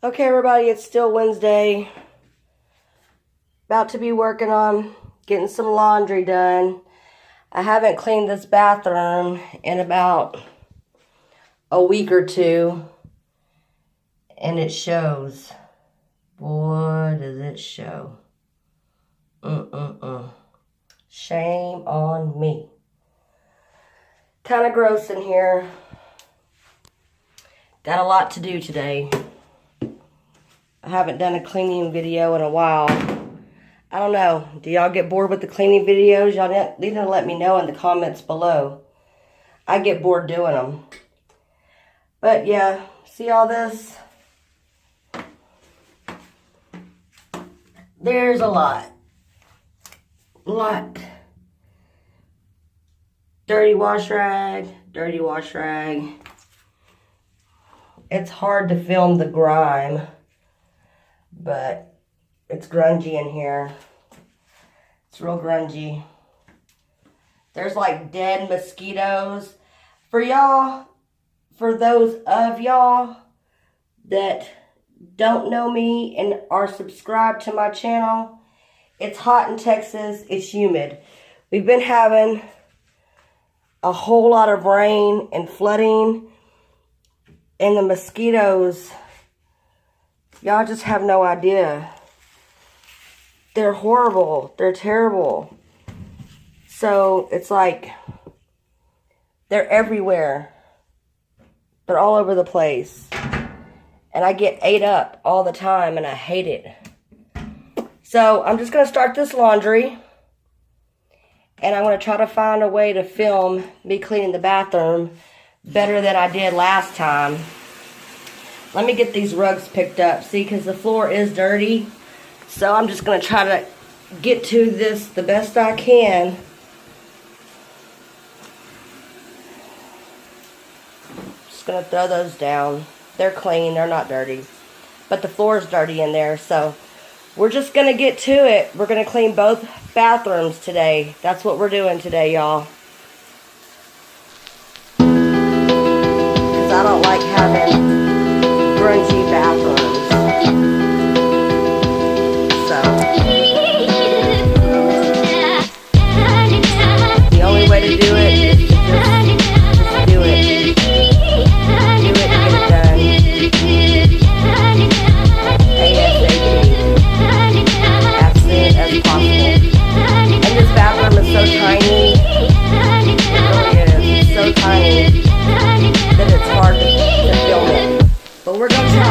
Okay, everybody, it's still Wednesday. About to be working on getting some laundry done. I haven't cleaned this bathroom in about a week or two, and it shows. Boy, does it show. Shame on me. Kind of gross in here. Got a lot to do today. I haven't done a cleaning video in a while. I don't know. Do y'all get bored with the cleaning videos? Y'all need to let me know in the comments below. I get bored doing them. But yeah, see all this? There's a lot. Dirty wash rag, dirty wash rag. It's hard to film the grime, but it's grungy in here. It's real grungy. There's like dead mosquitoes. For those of y'all that don't know me and are subscribed to my channel, it's hot in Texas, it's humid. We've been having a whole lot of rain and flooding, and the mosquitoes, y'all just have no idea. They're horrible. They're terrible. So it's like they're everywhere. They're all over the place. And I get ate up all the time, and I hate it. So I'm just going to start this laundry. And I'm going to try to find a way to film me cleaning the bathroom better than I did last time. Let me get these rugs picked up. See, because the floor is dirty. So I'm just going to try to get to this the best I can. Just going to throw those down. They're clean. They're not dirty. But the floor is dirty in there. So we're just going to get to it. We're going to clean both bathrooms today. That's what we're doing today, y'all. Because I don't like having grungy bathrooms. So the only way to do it is to just do it. Do it and get it done. ASAP. As soon as possible. And this bathroom is so tiny. It really is. It's so tiny that it's hard to film it. But we're going to try